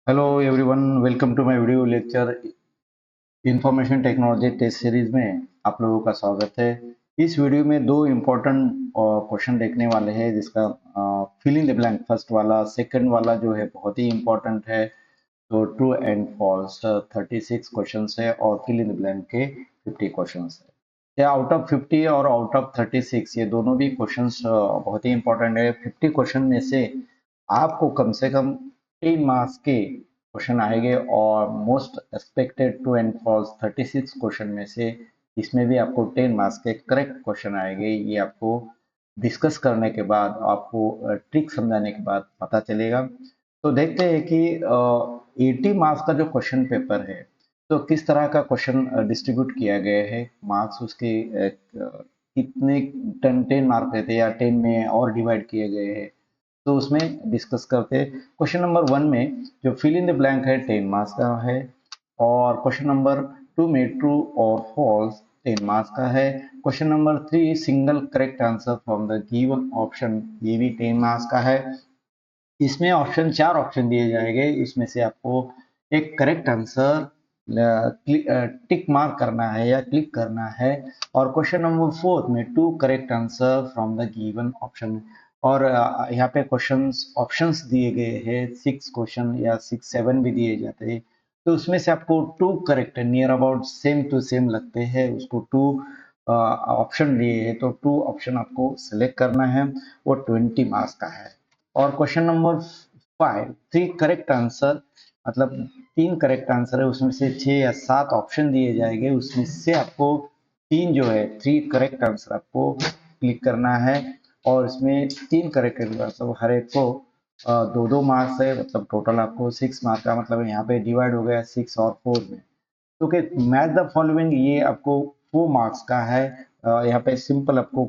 Hello everyone, welcome to my video lecture. Information technology test series में आप लोगों का स्वागत है। इस वीडियो में दो इम्पोर्टेंट क्वेश्चन देखने वाले हैं, जिसका fill in the blank first वाला, सेकंड वाला जो है बहुत ही इम्पोर्टेंट है। तो ट्रू एंड फॉल्स 36 क्वेश्चन है और फिल इन द ब्लैंक के 50 क्वेश्चन है। या आउट ऑफ 50 और आउट ऑफ 36 ये दोनों भी क्वेश्चंस बहुत ही इंपॉर्टेंट है। 50 क्वेश्चन में से आपको कम से कम 10 मार्क्स के क्वेश्चन आएंगे और most expected true and false 36 question में से इसमें भी आपको 10 मार्क्स के करेक्ट क्वेश्चन आएंगे। ये आपको डिस्कस करने के बाद, आपको ट्रिक समझाने के बाद पता चलेगा। तो देखते हैं कि 80 मार्क्स का जो क्वेश्चन पेपर है, तो किस तरह का क्वेश्चन डिस्ट्रीब्यूट किया गया है। मार्क्स उसके कितने 10 मार्क रहते हैं या 10 में और डिवाइड किए गए हैं, तो उसमें डिस्कस करते हैं। क्वेश्चन नंबर 1 में जो फिल इन द ब्लैंक है 10 मार्क्स का है, और क्वेश्चन नंबर 2 में ट्रू और फॉल्स 10 मार्क्स का है। Question number 3 single correct answer from the given option, ये भी 10 मार्क्स का है। इसमें ऑप्शन, चार ऑप्शन दिए जाएंगे, इसमें से आपको एक करेक्ट आंसर टिक मार्क करना है या क्लिक करना है। और क्वेश्चन नंबर 4 में two correct answer from the given option. और यहाँ पे क्वेश्चंस ऑप्शंस दिए गए हैं, 6 क्वेश्चन या 6 7 भी दिए जाते हैं। तो उसमें से आपको two correct, near about same to same लगते हैं, उसको टू ऑप्शन दिए हैं, तो टू ऑप्शन आपको सिलेक्ट करना है। वो 20 मार्क्स का है। और question number 5 three correct answer, मतलब तीन करेक्ट आंसर है, उसमें से 6 या 7 ऑप्शन दिए जाएंगे, उसमें से आपको तीन जो है थ्री करेक्ट आंसर आपको क्लिक करना है। और इसमें तीन करेक्ट आंसर हर एक को दो दो मार्क्स है, मतलब टोटल आपको 6 मार्क का, मतलब यहाँ पे डिवाइड हो गया 6 और 4 में। क्योंकि मैच द फॉलोइंग ये आपको 4 मार्क्स का है। यहाँ पे सिंपल आपको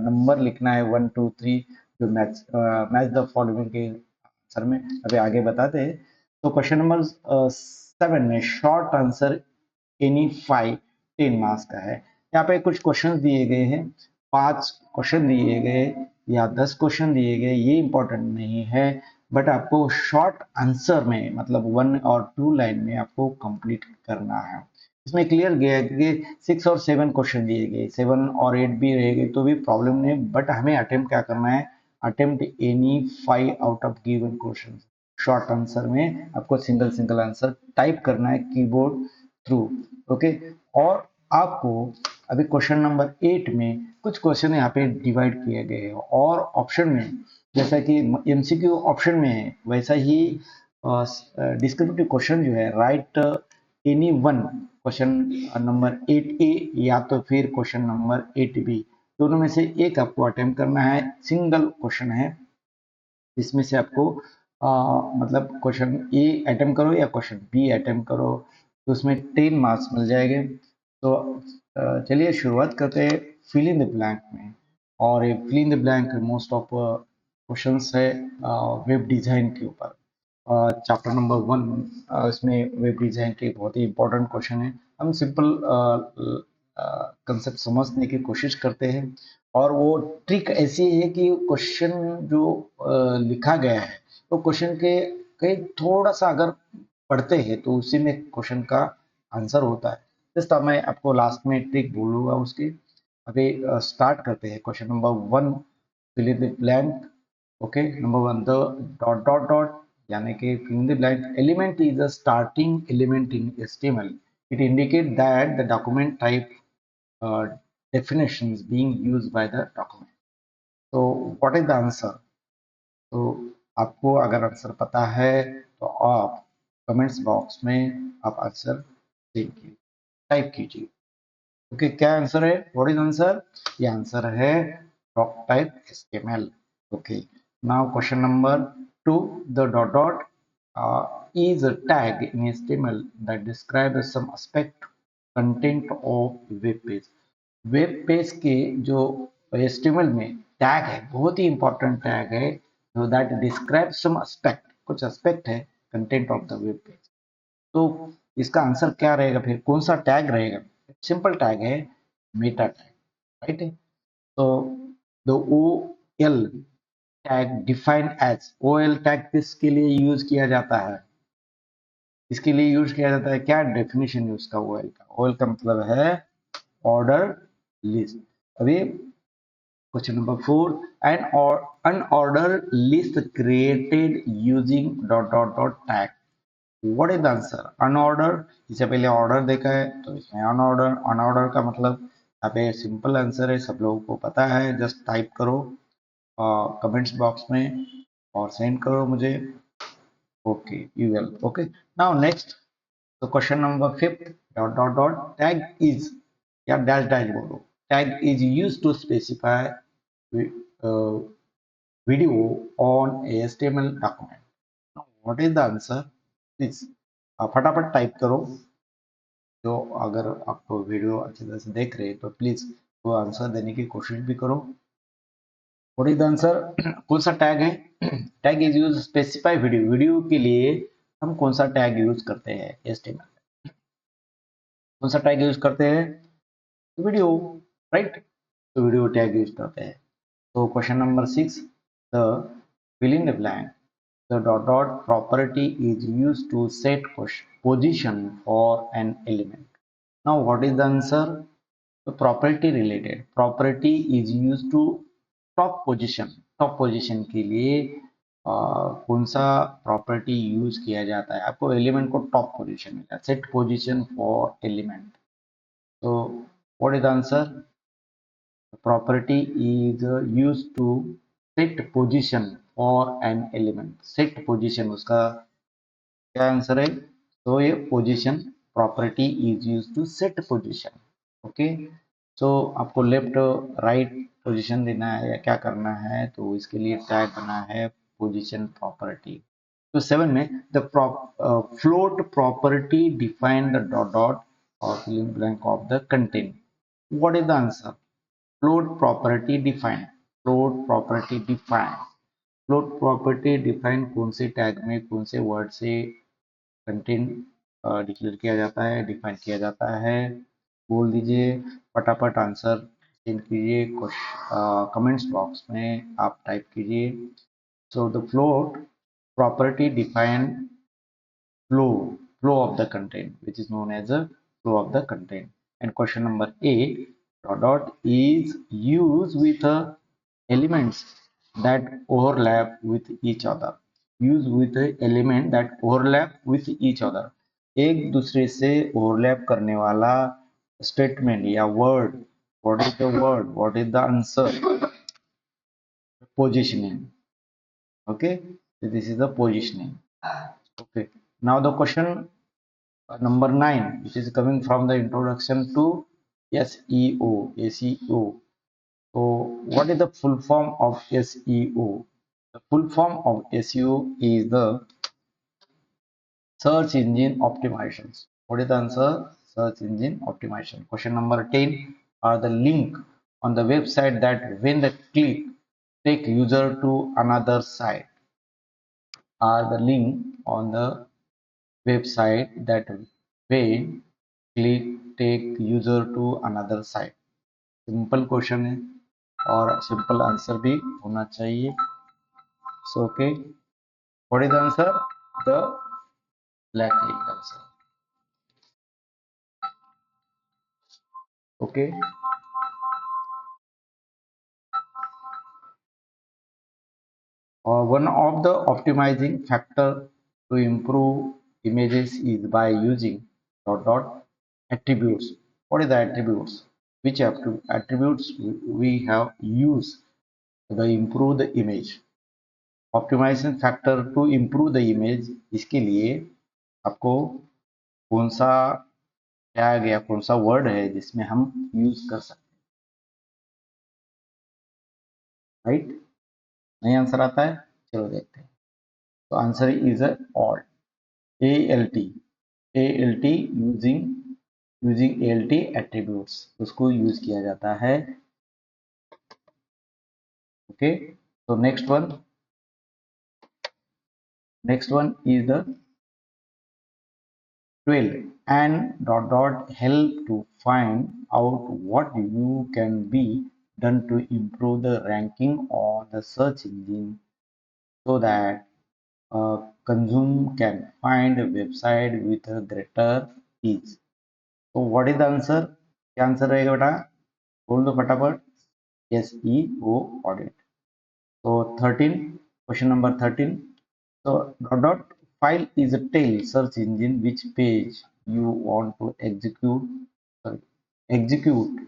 नंबर लिखना है 1 2 3, जो मैच द फॉलोइंग के आंसर में अभी आगे बताते हैं। तो क्वेश्चन नंबर 7 में शॉर्ट आंसर एनी 5 10 मार्क्स का है। यहाँ पे कुछ क्वेश्चन दिए गए हैं, 5 क्वेश्चन दिए गए या 10 क्वेश्चन दिए गए, ये इंपॉर्टेंट नहीं है। बट आपको शॉर्ट आंसर में, मतलब 1 और 2 लाइन में आपको कंप्लीट करना है। इसमें क्लियर गया कि 6 और 7 क्वेश्चन दिए गए, 7 और 8 भी रहेंगे तो भी प्रॉब्लम नहीं, बट हमें अटेम्प्ट क्या करना है, attempt any 5 out of given question. Short answer में आपको सिंगल सिंगल आंसर टाइप करना है कीबोर्ड थ्रू। ओके। और आपको अभी क्वेश्चन नंबर 8 में कुछ क्वेश्चन यहाँ पे डिवाइड किए गए हैं, और ऑप्शन में जैसा कि एमसीक्यू ऑप्शन में है, वैसा ही डिस्क्रिप्टिव क्वेश्चन जो है, right any one question number 8A या तो फिर क्वेश्चन नंबर 8B, दोनों में से एक आपको अटेम्प्ट करना है। सिंगल क्वेश्चन है, इसमें से आपको मतलब क्वेश्चन ए अटेम्प्ट करो या क्वेश्चन बी अटेम्प्ट करो, तो उसमें 10 मार्क्स मिल जाएंगे। तो चलिए शुरुआत करते हैं फिल इन द ब्लैंक में। और ये fill in the blank most of questions है वेब डिजाइन के ऊपर। चैप्टर नंबर 1, इसमें वेब डिजाइन के बहुत ही इंपॉर्टेंट क्वेश्चन है। हम सिंपल कंसेप्ट समझने की कोशिश करते हैं। और वो ट्रिक ऐसी है कि क्वेश्चन जो लिखा गया है, तो क्वेश्चन के कहीं थोड़ा सा अगर पढ़ते हैं तो उसी में क्वेश्चन का आंसर होता है। इस तरह मैं आपको लास्ट में ट्रिक बोलूंगा उसकी। अभी स्टार्ट करते हैं question number 1, fill in the blank. Okay, number 1, the dot dot dot, यानी कि fill in the blank element is a starting element in HTML. It indicates that the document type uh, definitions being used by the document. So what is the answer? तो आपको अगर answer पता है तो आप comments box में आप answer देखिए, टाइप कीजिए। ओके, क्या आंसर है, व्हाट इज आंसर? ये आंसर है doc type HTML। Okay, now question number 2, the dot dot is a tag in HTML that describes some aspect content of web page। Web page के जो HTML में tag है, बहुत ही important tag है, जो दैट डिस्क्राइब सम एस्पेक्ट, कुछ aspect है content of the web page. तो इसका आंसर क्या रहेगा, फिर कौन सा टैग रहेगा? सिंपल टैग है, मेटा टैग, राइट है। तो the O L tag define as, O L tag किसके लिए यूज किया जाता है? इसके लिए यूज किया जाता है क्या? डेफिनेशन यूज का OL का। OL का मतलब है ऑर्डर लिस्ट। अभी question number 4, an order list created using dot dot dot tag. What is the answer? Unordered, इससे पहले ऑर्डर देखा है तो इसमें अनऑर्डर। अनऑर्डर का मतलब यहाँ पे सिंपल आंसर है, सब लोगों को पता है। जस्ट टाइप करो कमेंट्स बॉक्स में और सेंड करो मुझे। Okay, you will. Okay, now next, तो question number 5, dot dot dot tag is, या डैश डैश बोलो। Tag is use to specify video on HTML document. What is the answer? Please फटाफट type करो। तो अगर आपको वीडियो अच्छी तरह से देख रहे हैं तो प्लीज वो आंसर देने की कोशिश भी करो। What is the answer? कौन सा टैग है? Tag is use specify video. Video के लिए हम कौन सा टैग यूज करते हैं? HTML कौन सा टैग यूज करते हैं? Video, right? तो वीडियो टैग यूज करते हैं। तो question number 6, the fill in the blank, the dot dot property is used to set position for an element. Now what is the answer? The property related, property is used to top position। Top position के लिए कौन सा property use किया जाता है? आपको element को top position मिला, सेट पोजीशन फॉर एलिमेंट। तो what is the answer? property is used to set position for an element। set position उसका क्या आंसर है? तो ये position, property is use to set position. Okay, so आपको left right position देना है या क्या करना है? तो इसके लिए टैग बना है पोजीशन प्रॉपर्टी। तो 7 में the float property define the dot dot और fill in blank of the content। What is the answer? float property define, float property define, float property define कौन से टैग में कौन से वर्ड से कंटेंट डिक्लेयर किया जाता है, डिफाइन किया जाता है? बोल दीजिए फटाफट आंसर सेंड कीजिए, कमेंट्स बॉक्स में आप टाइप कीजिए। So the float property define flow of the content, which is known as a flow of the content। And question number 8, dot dot is used with elements that overlap with each other। use with a element that overlap with each other। एक दूसरे से overlap करने वाला statement या word. What is the word? What is the answer? Positioning। Okay, so this is the positioning। Okay, now the question number 9, which is coming from the introduction to SEO, SEO। So what is the full form of SEO? The full form of SEO is the search engine optimization। What is the answer? Search engine optimization। Question number 10, are the link on the website that when the click take user to another site? Are the link on the website that when click take user to another site? Simple question है और simple answer भी होना चाहिए। So okay, what is the answer? The black click answer. Okay, one of the optimizing factor to improve images is by using dot dot attributes। What is the attributes? Which attributes we have used to improve the image? Optimization factor to improve the image, इसके लिए आपको कौन सा tag या कौन सा word है जिसमें हम यूज कर सकते हैं? राइट? नहीं आंसर आता है? चलो देखते हैं। तो answer is alt, ALT, ALT using using ALT attributes, उसको यूज किया जाता है। ओके, तो next one is the 12, and dot dot help to find out what you can be done to improve the ranking on the search engine so that consume can find a website with a greater ease. तो what is the answer? क्या answer रहेगा बेटा? बोल दो फटाफट। SEO audit. तो 13, question number 13। So dot file is a tail search engine which page you want to sorry, execute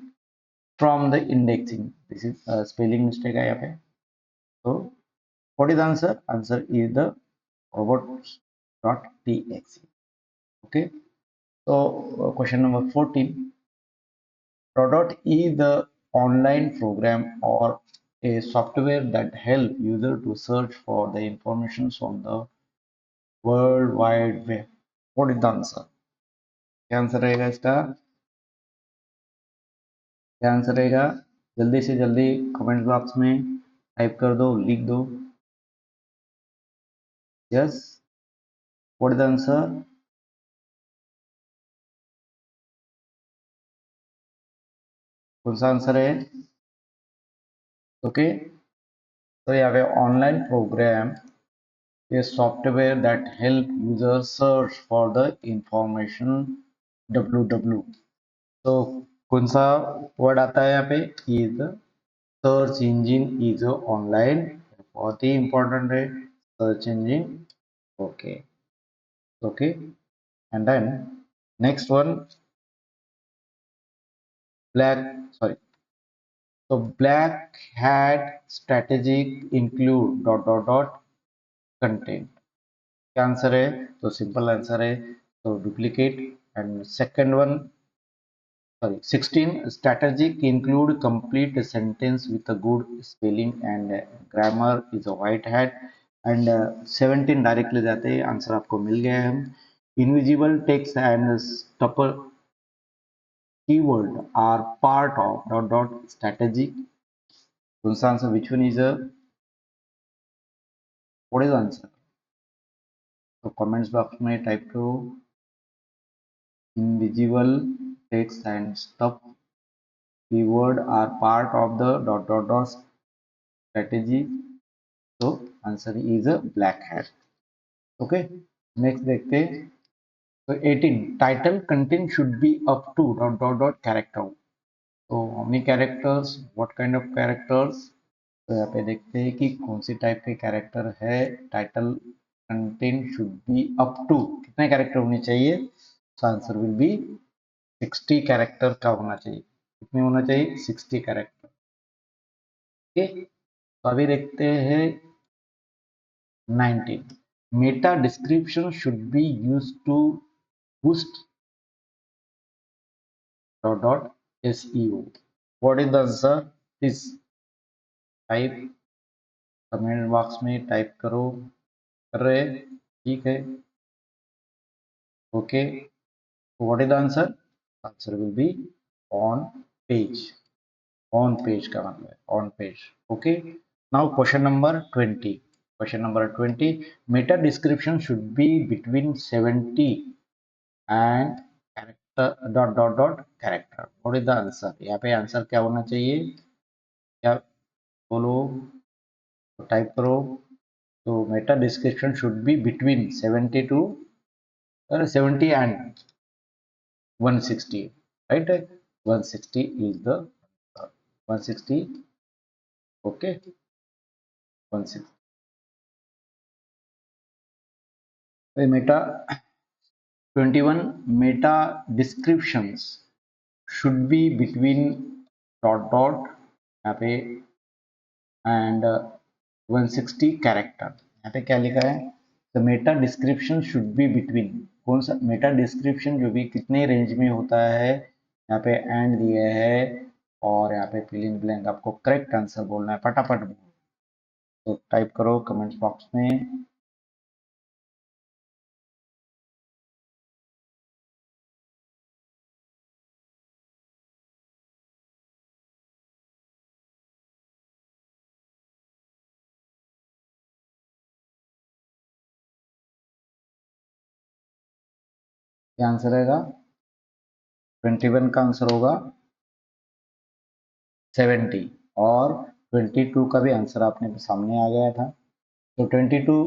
from the indexing. This is a spelling mistake है यहाँ पे। So what is the answer? Answer is the robots.txt. Okay. So question number 14. Rodot is the online program or a software that help user to search for the information on the World Wide Web. What is the answer? क्या answer रहेगा इसका? क्या answer रहेगा? जल्दी से जल्दी comment box में type कर दो, लिख दो। Yes, what is the answer? कौन सा आंसर है? ओके, तो यहाँ पे online program a software that help users search for the information www। तो कौन सा वर्ड आता है यहाँ पे? Is search engine is online. बहुत ही इंपॉर्टेंट है search engine. Okay okay, and then next one, black sorry, तो black hat strategic include dot dot dot content. क्या आंसर है? तो सिंपल आंसर है तो duplicate. And second one, sorry, 16, strategic include complete sentence with a good spelling and grammar is a white hat। And 17 directly जाते हैं, answer आपको मिल गया है। Invisible text and stuffed keyword are part of dot dot strategic. कौन सा answer? Which one is what is answer? तो comments box में टाइप करो invisible text and stuff keyword are part of the dot dot dot strategy. तो answer is a black hat. Okay, next देखते हैं। तो 18, title content should be up to dot dot dot character. तो how many characters, what kind of characters? तो यहाँ पे देखते हैं कि कौन सी टाइप के कैरेक्टर है। Title content should be up to कितने कैरेक्टर होने चाहिए? तो आंसर विल बी 60 कैरेक्टर का होना चाहिए। कितने होना चाहिए? 60 कैरेक्टर। ओके, तो अभी देखते हैं 19, meta description should be used to boost dot dot SEO। what is the answer? Please type comment box में टाइप करो। कर रहे? ठीक है, okay. what is the answer? Answer will be on page। on page का मतलब है on page। okay, now question number 20। question number 20, meta description should be between 70 and character dot dot dot character। what is the answer? यहाँ पे answer क्या होना चाहिए? क्या बोलो, तो टाइप करो। तो meta description should be between 70 to 70 and 160, right? 160 is the 160। Okay, 160 meta. 21, meta descriptions should be between dot dot यहाँ पे एंड 160 कैरेक्टर। यहाँ पे क्या लिखा है? The Meta description should be between, कौन सा मेटा डिस्क्रिप्शन जो भी कितने रेंज में होता है? यहाँ पे एंड दिया है और यहाँ पे फिल इन ब्लैंक आपको करेक्ट आंसर बोलना है, फटाफट बोलो। तो टाइप करो कमेंट्स बॉक्स में। क्या आंसर रहेगा? 21 का आंसर होगा 70 और 22 का भी आंसर आपने सामने आ गया था। तो 22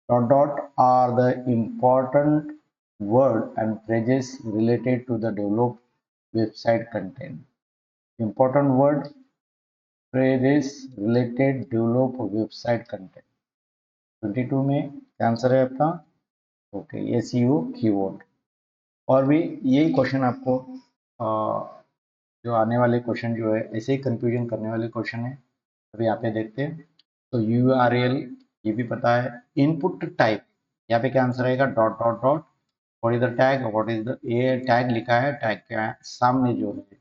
Dot dot are the important word and phrases related to the developed website content. Important word phrases related develop website content. 22 में क्या आंसर है आपका? Okay, SEO keyword. और भी यही क्वेश्चन आपको जो आने वाले क्वेश्चन जो है ऐसे ही कंफ्यूजन करने वाले क्वेश्चन है। अभी यहाँ पे देखते हैं। तो यूआरएल ये भी पता है। इनपुट टाइप यहाँ पे क्या आंसर आएगा? Dot dot dot. What is the tag? What is the, ये टैग लिखा है, टैग के सामने जो है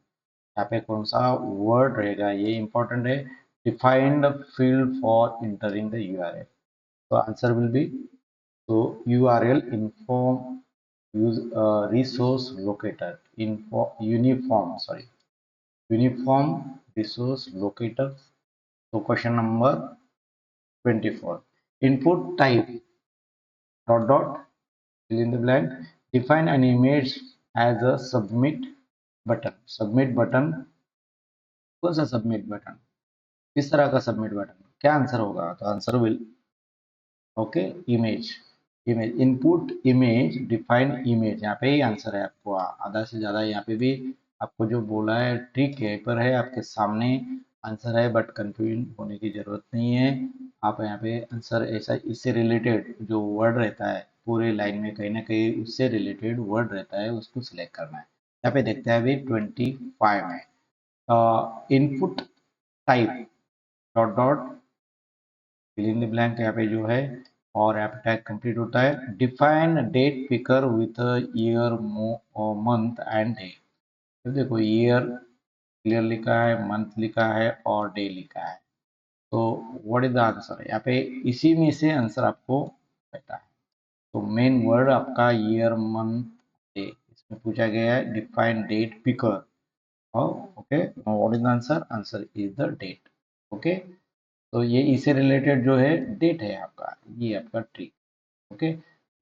यहाँ पे कौन सा वर्ड रहेगा ये इंपॉर्टेंट है। Define the field for entering the URL. तो आंसर विल बी, तो URL uniform use resource locator info uniform, sorry, uniform resource locator. So question number 24, input type dot dot fill in the blank, define an image as a submit button. Submit button, कौन सा submit button, किस तरह का submit button, क्या answer होगा? तो answer will, okay, image, image input image define image, यहाँ पे ही आंसर है आपको आधा से ज्यादा। यहाँ पे भी आपको जो बोला है ठीक है पर है आपके सामने आंसर है, बट कंफ्यूज होने की जरूरत नहीं है। आप यहाँ पे आंसर ऐसा इससे रिलेटेड जो वर्ड रहता है पूरे लाइन में कहीं ना कहीं उससे रिलेटेड वर्ड रहता है उसको सिलेक्ट करना है। यहाँ पे देखते हैं अभी 25 में input type dot dot fill in the blank यहाँ पे जो है, और यहाँ पे टैग कंप्लीट होता है। Define date picker with year month and day. तो देखो ईयर क्लियर लिखा है, मंथ लिखा है और डे लिखा है। तो व्हाट इज द आंसर? यहाँ पे इसी में से आंसर आपको पता है। तो मेन वर्ड आपका ईयर मंथ डे, इसमें पूछा गया है define date picker. Okay, what is the answer? Answer is the date. Okay, तो ये इससे रिलेटेड जो है डेट है आपका, ये आपका trick. Okay,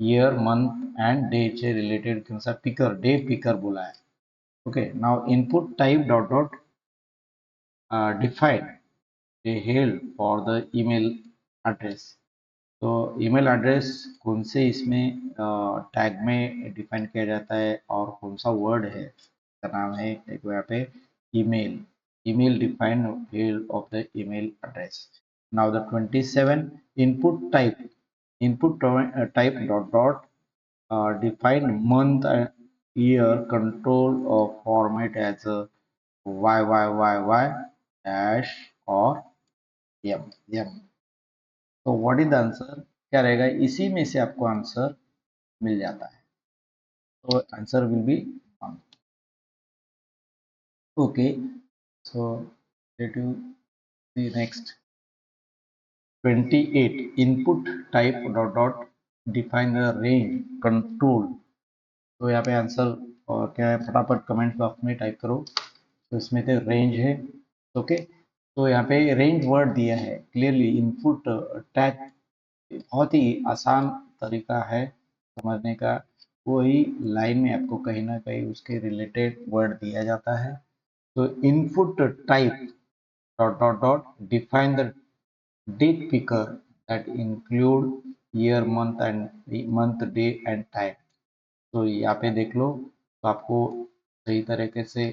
year month and day से रिलेटेड कौन सा? पिकर, डे पिकर बोला है। Okay, now input type dot dot define a held for the email address. तो ईमेल एड्रेस कौन से इसमें टैग में डिफाइन किया जाता है और कौन सा वर्ड है इसका नाम है, देखो यहाँ पे email, email define held of the email address. Now the 27 input type, input type dot dot define month and year control or format as a YYYY dash or M. तो व्हाट इज द आंसर? क्या रहेगा? इसी में से आपको answer मिल जाता है। तो answer will be okay. So let you see next 28 input type dot dot define the range control। तो यहाँ पे आंसर और क्या है फटाफट कमेंट बॉक्स में टाइप करो। तो इसमें तो रेंज है। ओके, तो यहाँ पे रेंज वर्ड दिया है क्लियरली। इनपुट टैग बहुत ही आसान तरीका है समझने का। वही लाइन में आपको कहीं ना कहीं उसके रिलेटेड वर्ड दिया जाता है। तो input type dot dot dot define the date picker that include year month day and time. तो यहाँ पे देख लो तो आपको सही तरीके से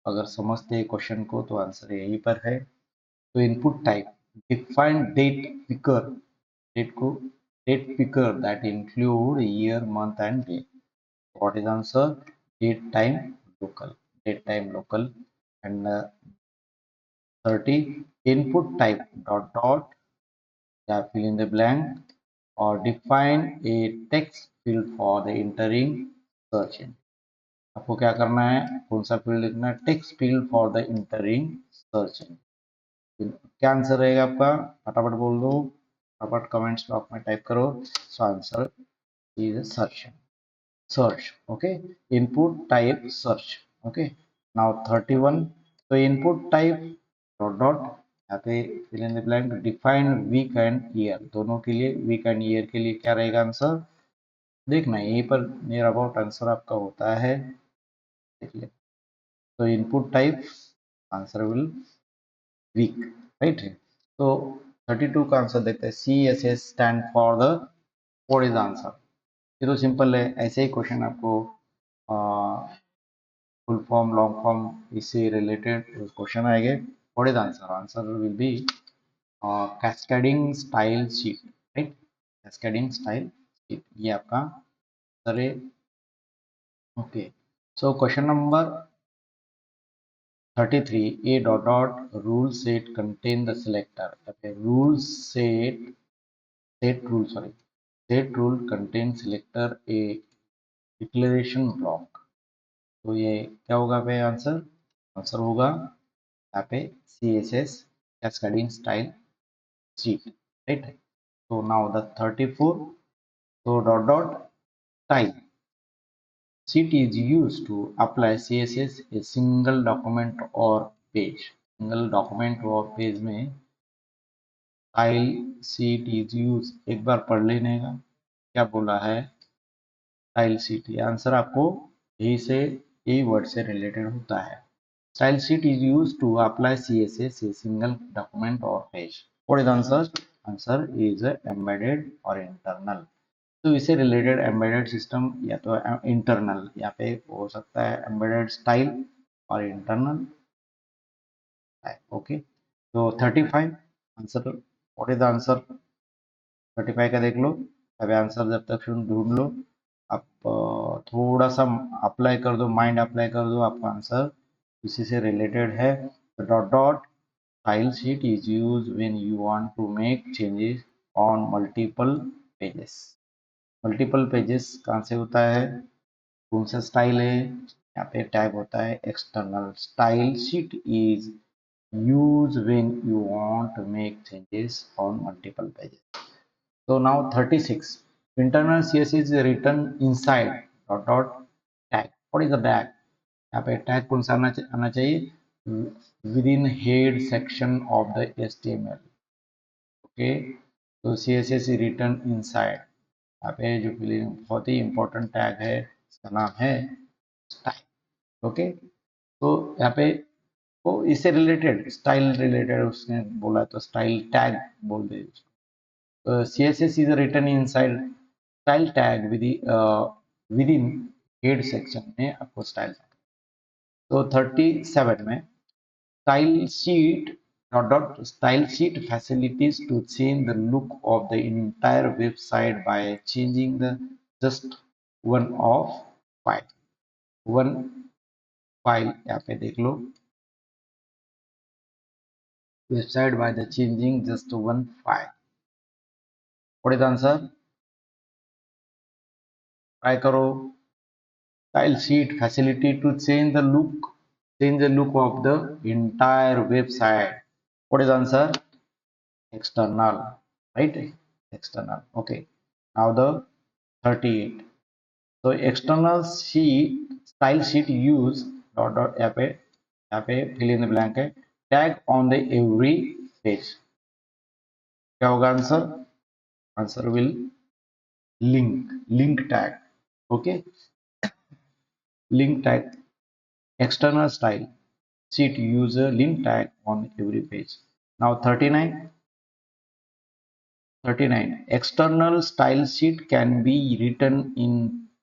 अगर समझते हैं क्वेश्चन को तो आंसर यहीं पर है। तो input type define date picker, date को date picker that include year month and day. What is answer? Date time local, date time local. And 30 input type dot dot या fill in the blank or define a text field for the entering search engine। आपको क्या करना है? कौन सा field लिखना है? Text field for the entering search engine. क्या आंसर रहेगा आपका? फटाफट बोल दो, फटाफट कमेंट्स बॉक्स में टाइप करो। So answer is search, search. Okay, input type search. Okay, now 31, तो इनपुट टाइप डॉट डॉट यहाँ पे fill in the blank define week and year. दोनों के लिए, वीक एंड ईयर के लिए क्या रहेगा आंसर? देखना यहीं पर नियर अबाउट आंसर आपका होता है, देखिए। तो input type answer will week, right है। तो 32 का आंसर देखते हैं, CSS stand for the, what is answer. ये तो सिंपल है, ऐसे ही क्वेश्चन आपको फुल फॉर्म लॉन्ग फॉर्म इससे रिलेटेड क्वेश्चन आएंगे। What is answer, answer will be cascading style sheet, right, cascading style sheet, ये आपका आंसर है। Okay, so question number 33, a dot dot rule set contain the selector, okay, rule set rule, sorry, set rule contain selector a declaration block। तो ये क्या होगा पे answer, answer होगा यहाँ पे CSS cascading style sheet, right. तो now the 34, so dot dot style sheet is used to apply CSS a single document or page, single document और पेज में स्टाइल शीट इज यूज, एक बार पढ़ लेने का क्या बोला है, स्टाइल शीट, ये आंसर आपको यही से, यही वर्ड से रिलेटेड होता है। Style sheet is use to apply CSS a single document और page. What is answer, answer is embedded और इंटरनल। तो इससे रिलेटेड एम्बेडेड सिस्टम या तो इंटरनल, यहाँ पे हो सकता है एम्बेडेड स्टाइल और इंटरनल, ओके। तो 35 answer, what is the answer, 35 का देख लो। अभी आंसर जब तक ढूंढ लो, आप थोड़ा सा अप्लाई कर दो, माइंड अप्लाई कर दो, आपका आंसर इसी से रिलेटेड है। Dot dot style sheet is use when you want to make changes on multiple pages. Multiple pages कहाँ से होता है, कौन सा स्टाइल है, यहाँ पे टैग होता है external. Style sheet is use when you want to make changes on multiple pages. So now 36. Internal CSS is written inside dot dot tag. What is the tag? यहाँ पे टैग कौन सा आना चाहिए, within head section of the HTML। Okay, तो CSS is written inside। यहाँ पे जो बहुत ही इंपॉर्टेंट टैग है इसका नाम है स्टाइल। ओके, तो यहाँ पे वो इससे रिलेटेड स्टाइल रिलेटेड उसने बोला तो स्टाइल टैग बोल दे। CSS is written inside style tag within head section में आपको स्टाइल। तो 37 में style sheet dot dot style sheet facilities to change the look of the entire website by changing the just one of file, one file, यहाँ पे देख लो, website by the changing just one file। what is the answer, try करो। Style sheet facility to change the look of the entire website। What is the answer? External, right? External, okay। Now the 38, so external sheet style sheet use dot dot, यहाँ पे fill in the blank है, tag on the every page। क्या होगा answer, answer will link tag, okay, link tag। external style sheet use a link tag on every page। Now 39, external style sheet can be written in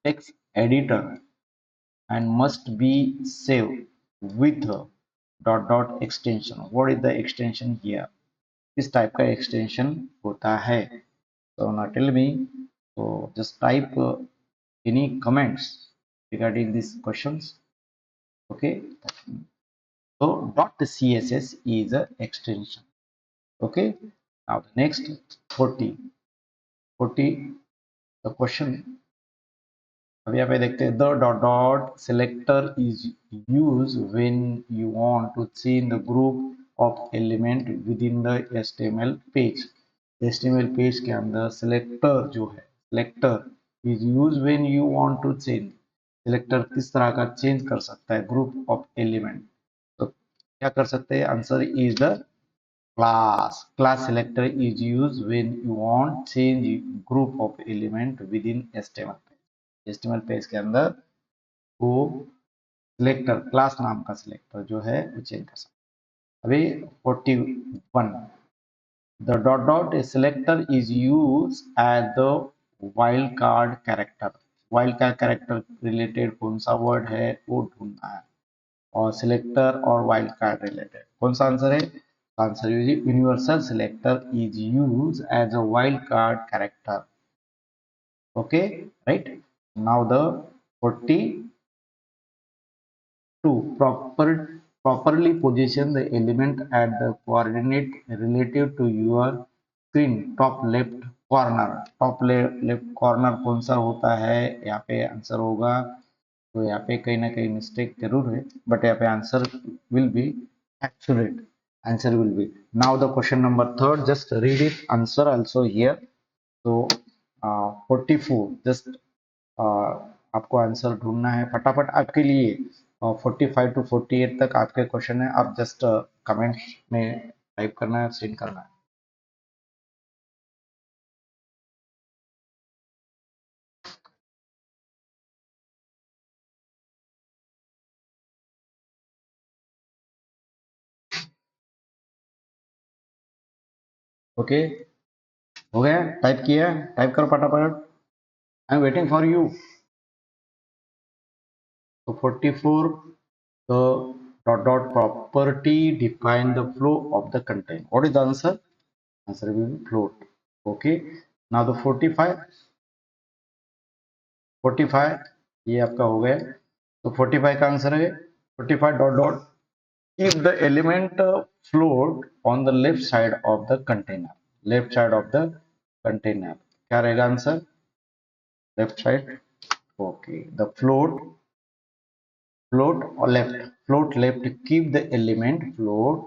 text editor and must be saved with a dot dot extension। what is the extension here, किस type का extension होता है, so now tell me, so just type any comments regarding these questions, okay। so dot CSS is a extension, okay। now the next 40, the question, अभी यहाँ पे देखते हैं, the dot dot selector is use when you want to change the group of element within the HTML page. HTML page के अंदर selector जो है, selector is use when you want to change, selector किस तरह का change कर सकता है ग्रुप ऑफ एलिमेंट, तो क्या कर सकते हैं, answer is the class selector is used when you want change group of element within HTML page. HTML page के अंदर वो सिलेक्टर, क्लास नाम का सिलेक्टर जो है वो चेंज कर सकते हैं। अभी 41, The dot dot selector is used as the wild card character. Wild card character related कौन सा वर्ड है वो ढूंढना है, और सिलेक्टर और वाइल्ड कार्ड रिलेटेड कौन सा आंसर है? Answer is universal selector is use as a wild card character. Okay, right. Now the 42, properly position the element at the coordinate relative to your screen top left corner. Top left corner कौन सा होता है? यहाँ पे answer होगा, तो यहाँ पे कहीं ना कहीं मिस्टेक जरूर है, बट यहाँ पे answer will be accurate. Answer will B. Now the question number third, just read it answer also here. तो 44, जस्ट आपको आंसर ढूंढना है फटाफट. आपके लिए 45 टू 48 तक आपके क्वेश्चन है, आप जस्ट कमेंट में टाइप करना है, सेंड करना है. ओके, हो गया? टाइप किया? टाइप करो फटाफट, आई एम वेटिंग फॉर यू. तो 44, the dot dot property define the flow of the content. What is the answer? Answer will be float. Okay. Now the 45, 45 ये आपका हो गया. तो 45 का आंसर है 45 dot dot if the element float on the left side of the container. Left side of the container. क्या रहेगा answer? Left side. Okay. The float or left, float left, keep the element float.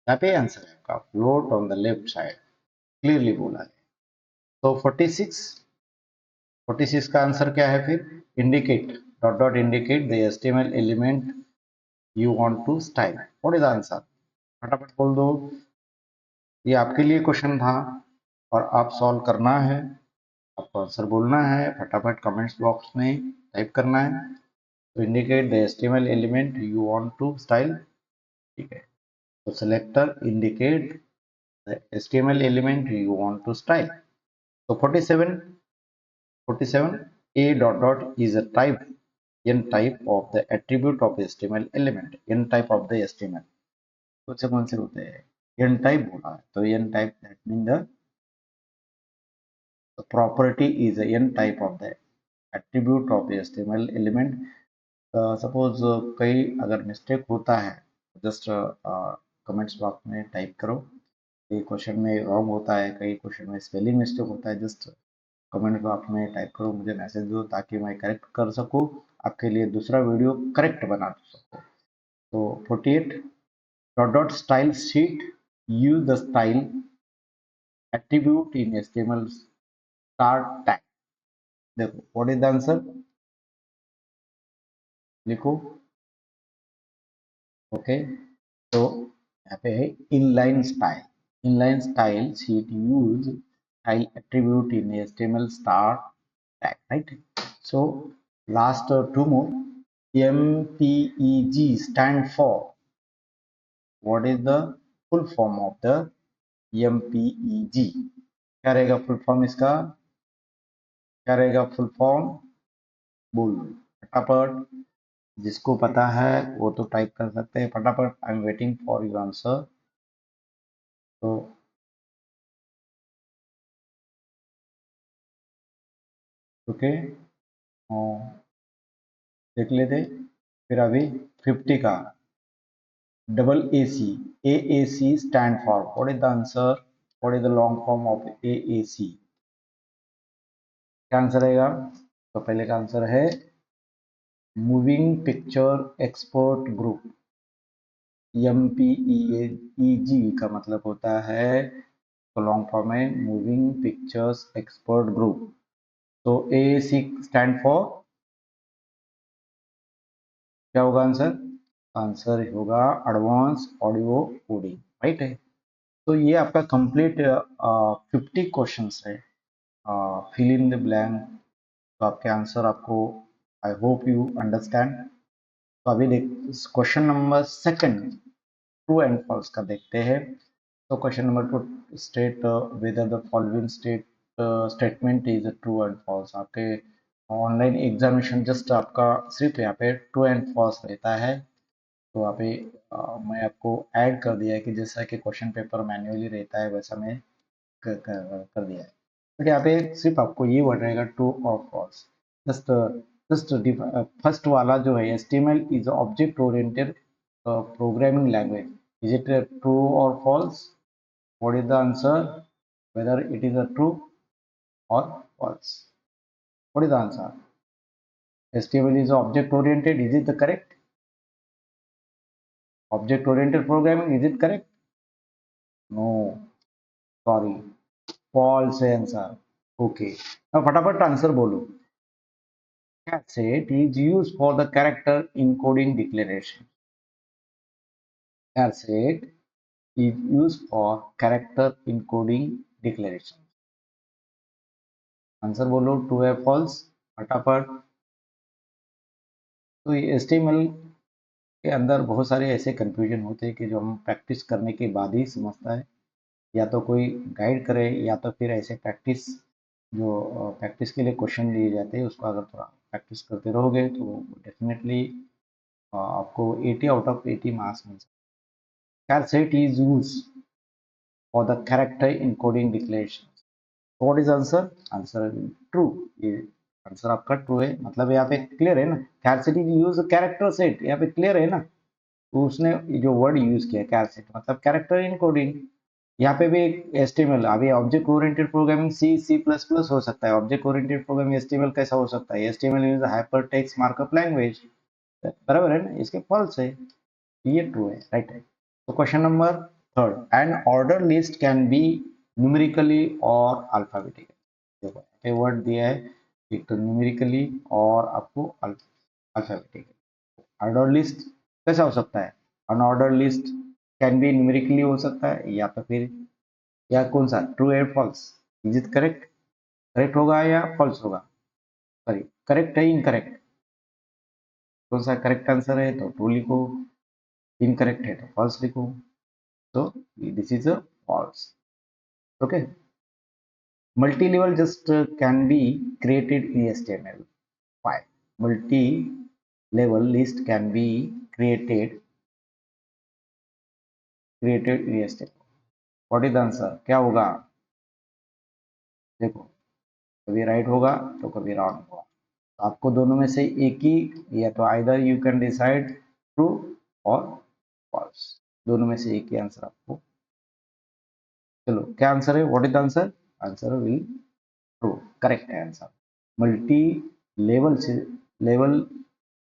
यहाँ पे answer है आपका float on the left side, clearly बोला है. तो 46, 46 का आंसर क्या है फिर? Indicate, dot dot indicate the HTML element you want to style. What is the answer? फटाफट बोल दो. ये आपके लिए क्वेश्चन था और आप सॉल्व करना है, आपको आंसर बोलना है, फटाफट कमेंट्स बॉक्स में टाइप करना है. तो indicate the HTML element you want to style. ठीक है, तो selector indicate the HTML element you want to style. So 47, 47, a dot dot is a type, n type of the attribute of HTML element. N type of the HTML. कौन से होते हैं? n type बोला है, तो n type that means the property is a n type of the attribute of the HTML element. Suppose कई अगर mistake होता है, जस्ट कमेंट्स बॉक्स में टाइप करो. कई क्वेश्चन में रॉन्ग होता है, कई क्वेश्चन में स्पेलिंग मिस्टेक होता है, जस्ट कमेंट बॉक्स में टाइप करो, मुझे मैसेज दो ताकि मैं करेक्ट कर सकूं, आपके लिए दूसरा वीडियो करेक्ट बना सकूं. तो 48 dot dot style sheet use the style attribute in HTML start tag. देखो व्हाट इज द आंसर, लिखो. ओके, तो यहाँ पे है inline style. Inline style sheet use style attribute in HTML start tag, right. So last two more. MPEG stand for, what is the full form of the MPEG? क्या रहेगा full form इसका? क्या रहेगा full form? बोल फटाफट, जिसको पता है वो तो टाइप कर सकते हैं फटाफट. आई am waiting for your answer. तो ओके, देख लेते. फिर अभी 50 का double AC. AAC stand for, what is the answer? What is the long form of AAC? क्या आंसर रहेगा? तो पहले का आंसर है moving picture export group. MPEG का मतलब होता है, तो लॉन्ग फॉर्म है मूविंग पिक्चर्स एक्सपोर्ट ग्रुप. तो AAC स्टैंड फॉर क्या होगा आंसर? आंसर होगा एडवांस ऑडियो कोडिंग, राइट है. तो ये आपका कंप्लीट 50 क्वेश्चंस है. Fill in the blank. तो आपके आंसर आपको, आई होप यू अंडरस्टैंड. तो अभी देख question number second, true and false का देखते हैं. So question number 2 state whether the following statement is true and false. आपके ऑनलाइन एग्जामिनेशन जस्ट आपका सिर्फ यहाँ पे ट्रू एंड फॉल्स रहता है। तो यहाँ पे मैं आपको ऐड कर दिया है कि जैसा कि क्वेश्चन पेपर मैन्युअली रहता है वैसा मैं कर दिया है। बट यहाँ पे सिर्फ आपको ये वर्ड रहेगा ट्रू और फॉल्स। जस्ट जस्ट फर्स्ट वाला जो है HTML is object oriented programming language, is it true और false? What is the answer? Whether it is a true or false? What is the answer? HTML is object oriented. Is it the correct? Object oriented programming. Is it correct? No. Sorry. False answer. Okay. Now फटाफट answer बोलो। Cassette is used for the character encoding declaration. Cassette is used for character encoding declaration. Answer बोलो true है false फटाफट। तो ये HTML के अंदर बहुत सारे ऐसे कंफ्यूजन होते हैं कि जो हम प्रैक्टिस करने के बाद ही समझता है, या तो कोई गाइड करे या तो फिर ऐसे प्रैक्टिस जो प्रैक्टिस के लिए क्वेश्चन लिए जाते हैं उसको अगर थोड़ा प्रैक्टिस करते रहोगे तो डेफिनेटली आपको 80 आउट ऑफ 80 मार्क्स मिल सकते हैं। Charset is use for the character encoding declaration. What is answer? Answer true. ये आंसर आपका ट्रू है, मतलब यहाँ पे क्लियर है ना। Charset is use character set, यहाँ पे क्लियर है ना। तो उसने जो वर्ड यूज किया कैलसेट मतलब कैरेक्टर इनकोडिंग। यहाँ पे भी HTML, अभी ऑब्जेक्ट ओरिएंटेड प्रोग्रामिंग C++ हो सकता है। ऑब्जेक्ट ओरिएंटेड प्रोग्रामिंग HTML कैसा हो सकता है? HTML is hyper text markup language. बराबर है ना, इसके फॉल्स है, ये ट्रू है, राइट है। तो question number 3 an order list can be numerically और अल्फाबेटिकली। देखो ये वर्ड दिया है, एक तो न्यूमेरिकली और आपको अल्फाबेटिकली। ऑर्डर लिस्ट कैसा हो सकता है? Unorder list can be numerically हो सकता है या तो फिर या कौन सा true and false? Is it correct? Correct होगा या फॉल्स होगा? सॉरी, करेक्ट है इनकरेक्ट? कौन सा करेक्ट आंसर है तो ट्रू लिखो, इनकरेक्ट है तो फॉल्स लिखो। तो this is a false. Okay, multi level just can be created in HTML. Why? Multi level list can be created in HTML. What is the answer? क्या होगा? देखो, कभी राइट होगा तो कभी रॉन्ग होगा। तो आपको दोनों में से एक ही, या तो either you can decide true और फॉल्स, दोनों में से एक ही आंसर आपको। चलो क्या आंसर है? What is the answer? Answer will true, correct है आंसर। मल्टी लेवल से level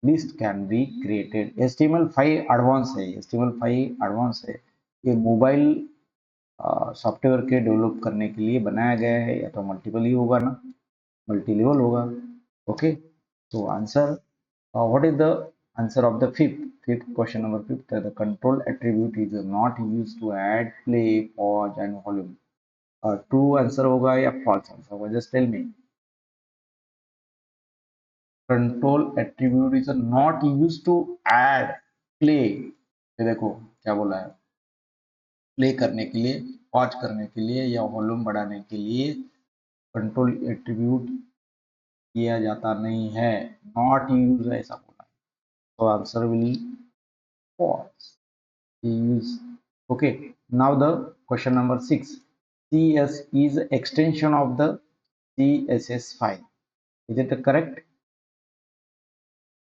list can be created. HTML5 advance है, HTML5 एडवांस है। ये मोबाइल सॉफ्टवेयर के डेवलप करने के लिए बनाया गया है, या तो मल्टीपल ही होगा ना, मल्टी लेवल होगा। Okay, so answer, what is the answer of the fifth question number fifth? The control attribute is not used to add, play, pause and volume. True answer होगा या false answer होगा? Just tell me. Control attribute is not used to add, play. ये देखो क्या बोला है, play करने के लिए, पॉज करने के लिए या वॉल्यूम बढ़ाने के लिए कंट्रोल एट्रीब्यूट किया जाता नहीं है, नॉट यूज ऐसा बोला है। तो answer will false. Use. Okay, now the question number 6. CS is extension of the CSS file. Is it correct?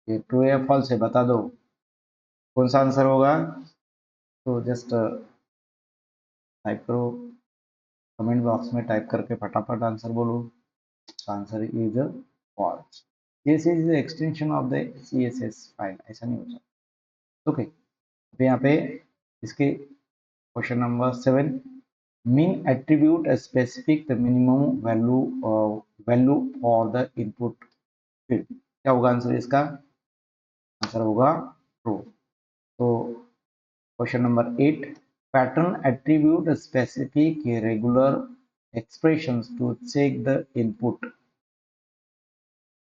ये ट्रू या फॉल्स है बता दो, कौन सा आंसर होगा? तो जस्ट टाइप करो, कमेंट बॉक्स में टाइप करके फटाफट आंसर बोलो। Answer is false. This is the extension of the CSS file, ऐसा नहीं हो सकता। ओके, तो यहाँ पे इसके question number 7, min attribute a specific the minimum value for the input field. क्या होगा आंसर इसका? आंसर होगा ट्रू। तो question number 8, pattern attribute specific regular expressions to check the input.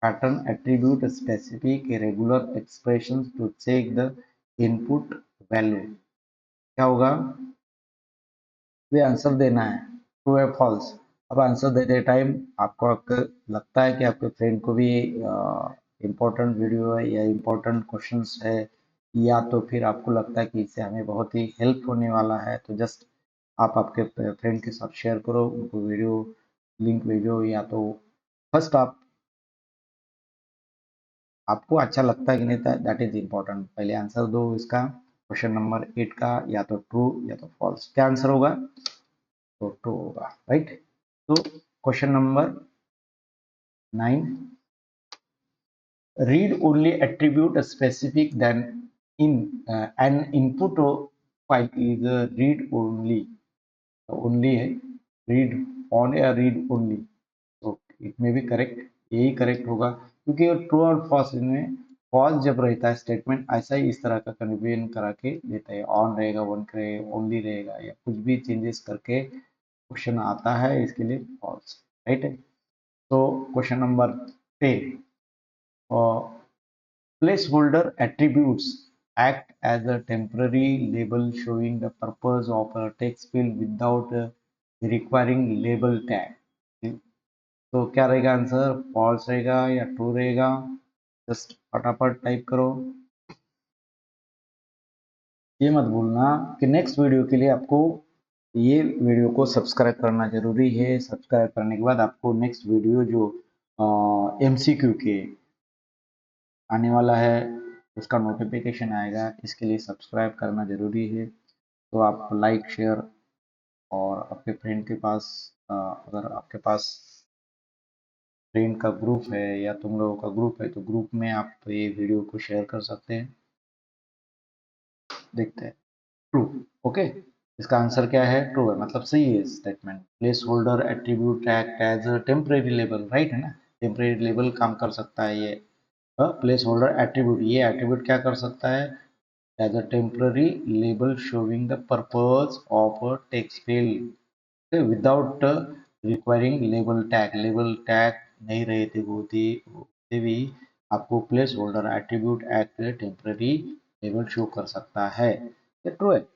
Pattern attribute specific regular expressions to check the input value. क्या होगा? वे answer देना है, true है फॉल्स। अब आंसर देते टाइम आपको लगता है कि आपके फ्रेंड को भी इम्पोर्टेंट वीडियो है या इम्पोर्टेंट क्वेश्चंस है, या तो फिर आपको लगता है कि इससे हमें बहुत ही हेल्प होने वाला है, तो जस्ट आप आपके फ्रेंड के साथ शेयर करो, उनको वीडियो लिंक भेजो, या तो फर्स्ट आप आपको अच्छा लगता है कि नहीं, दैट इज इम्पोर्टेंट। पहले आंसर दो इसका, क्वेश्चन नंबर 8 का, या तो ट्रू या तो फॉल्स। क्या आंसर होगा? तो ट्रू होगा, राइट। तो question number 9, read only attribute specific than in an input file is read only, only है, read on या read only, तो इट में भी करेक्ट, यही करेक्ट होगा, क्योंकि ट्रू और फॉल्स में फॉल्स जब रहता है स्टेटमेंट ऐसा ही इस तरह का कन्फ्यूजन करा के देता है, ऑन रहेगा, वन रहेगा, ओनली रहेगा, या कुछ भी चेंजेस करके क्वेश्चन आता है, इसके लिए फॉल्स, राइट है। तो question number 10, placeholder attributes act as a temporary label showing the purpose of a text field without requiring label tag। तो क्या रहेगा आंसर? फॉल्स रहेगा या ट्रू रहेगा? जस्ट फटाफट टाइप करो। ये मत भूलना कि नेक्स्ट वीडियो के लिए आपको ये वीडियो को सब्सक्राइब करना जरूरी है। सब्सक्राइब करने के बाद आपको नेक्स्ट वीडियो जो एमसीक्यू के आने वाला है उसका नोटिफिकेशन आएगा, इसके लिए सब्सक्राइब करना ज़रूरी है। तो आप लाइक शेयर और अपने फ्रेंड के पास अगर आपके पास फ्रेंड का ग्रुप है या तुम लोगों का ग्रुप है तो ग्रुप में आप ये वीडियो को शेयर कर सकते हैं। देखते हैं। True, okay. इसका आंसर क्या है? ट्रू है, मतलब सही है statement. Placeholder attribute act as a temporary label, right है ना, टेम्परेरी लेबल काम कर सकता है ये। प्लेस होल्डर एट्रीब्यूट, ये एट्रीब्यूट क्या कर सकता है? as a temporary label showing the purpose of a text field, okay, without requiring label tag। label tag नहीं रहते होते भी आपको placeholder attribute act temporary label show कर सकता है। ट्रू है।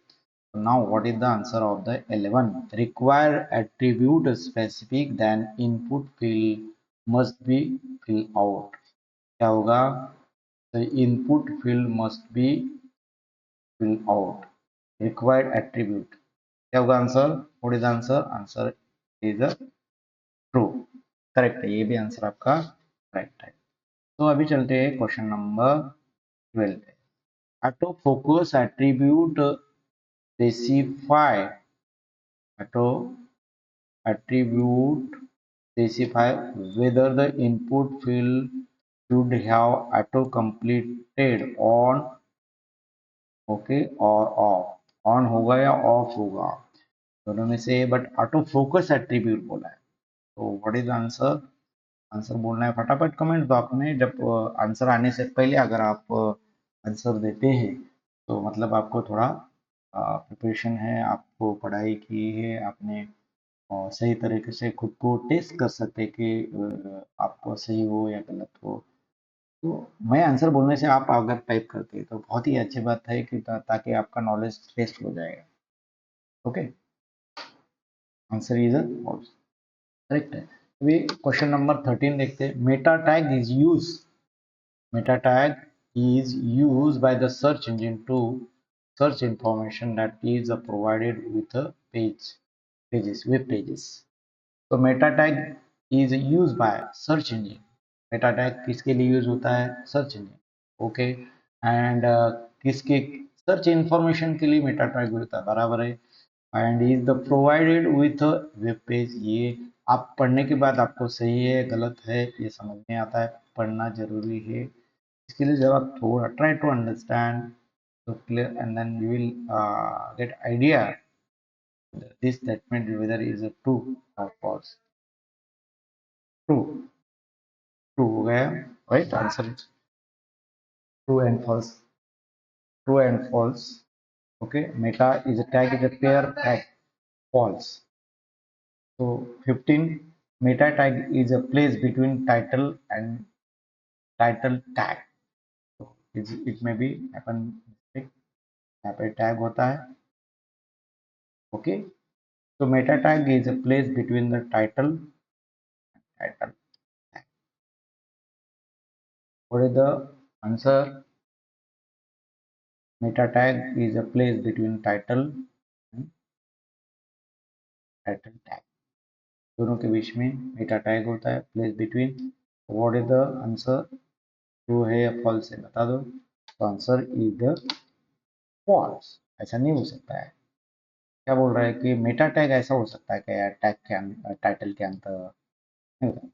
Now what is the answer of the 11? Require attribute specific then input field must be fill out. क्या होगा? The input field must be fill out required attribute। क्या होगा answer? What is answer? Answer is true, correct है, ये भी answer आपका correct है। तो अभी चलते हैं क्वेश्चन नंबर 12 पे। Auto focus attribute specify, auto attribute specify whether the input field should have auto completed on, okay, और ऑफ। ऑन होगा या ऑफ होगा, दोनों में से, बट ऑटो फोकस एट्रीब्यूट बोला है। तो व्हाट इज आंसर? आंसर बोलना है फटाफट कमेंट बॉक्स में। जब आंसर आने से पहले अगर आप आंसर देते हैं तो मतलब आपको थोड़ा प्रिपरेशन है, आपको पढ़ाई की है आपने, सही तरीके से खुद को टेस्ट कर सकते हैं कि आपको सही हो या गलत हो। तो मैं आंसर बोलने से आप अगर टाइप करते हैं तो बहुत ही अच्छी बात है कि ताकि आपका नॉलेज टेस्ट हो जाएगा। Okay, answer is false, correct है। अभी क्वेश्चन नंबर 13 देखते हैं। Meta tag is use, meta tag is used by the search engine to search information that is provided with a pages, web pages। तो Meta tag is use by search engine. Meta tag किसके लिए use होता है? Search engine, okay. And किसके? Search information के लिए Meta tag होता है, बराबर है। And is the provided with web page, ये आप पढ़ने के बाद आपको सही है गलत है ये समझ में आता है, पढ़ना जरूरी है। इसके लिए जब आप थोड़ा ट्राई टू अंडरस्टैंड तो clear, and then you will get idea this statement whether is a true और फॉल्स। ट्रू, ट्रू हो गया, right answer. True and false, true and false, okay. Meta is a tag, is a pair tag, false. So 15, meta tag is a place between title and title tag। So it may be happen mistake, यहाँ पे tag होता है, okay. So meta tag is a place between the title and title tag. What is the answer? Meta tag is a place between title and title tag. दोनों के बीच में Meta tag होता है, place between. What is the answer? True है या false है बता दो. तो आंसर इज द फॉल्स. ऐसा नहीं हो सकता है. क्या बोल रहा है कि मेटा टैग ऐसा हो सकता है क्या यार, टैग के टाइटल के अंदर नहीं होता.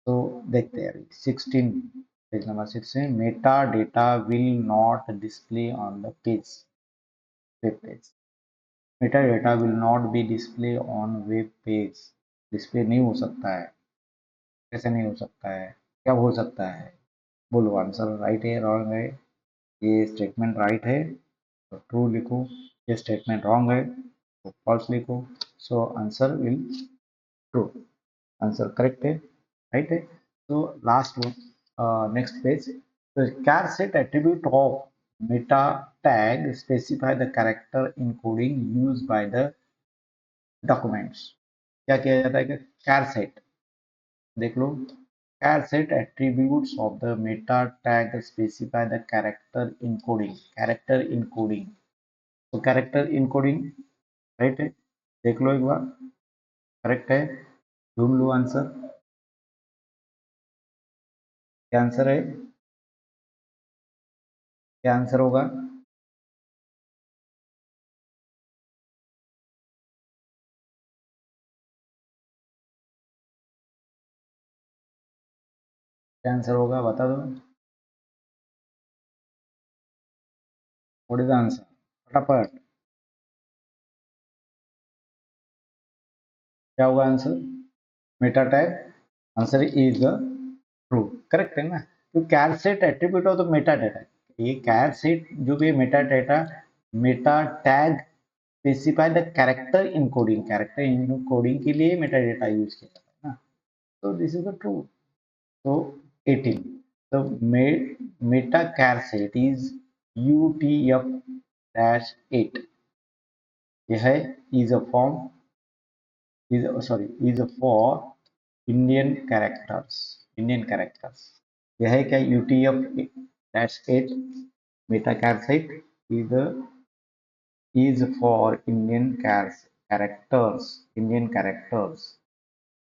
तो देखते हैं अभी 16, page number 16. Meta data will not display on the page, web page. Meta data will not be display on web page. Display नहीं हो सकता है. कैसे नहीं हो सकता है? क्या हो सकता है? बोलो आंसर राइट है रॉन्ग है. ये स्टेटमेंट राइट है तो ट्रू लिखो, ये स्टेटमेंट रॉन्ग है तो फॉल्स लिखो. So answer will true. Answer correct है, राइट है. तो last one, next page. car set attribute of meta tag specify the character encoding used by the documents. क्या किया जाता है कि car set, देख लो, car set attributes of the meta tag specify the character encoding. character encoding, तो character encoding right है. देख लो एक बार, करेक्ट है. ढूंढ लो आंसर. क्या आंसर है? क्या आंसर होगा? क्या आंसर होगा बता दो. What is the answer? फटाफट. क्या होगा answer? Meta tag. Answer is the true. Correct है ना. तो कैर सेट एट्रीब्यूट हो तो मेटा डेटा. ये कैर सेट जो भी Meta data, Meta tag specify the character encoding. Character encoding के लिए मेटा डेटा यूज किया जाता है ना. तो दिस इज द ट्रू. तो 18. The meta char set is UTF-8. यह is a form is a for Indian characters. Indian characters. यह है क्या? UTF-8 meta char set is a is for Indian characters. Indian characters.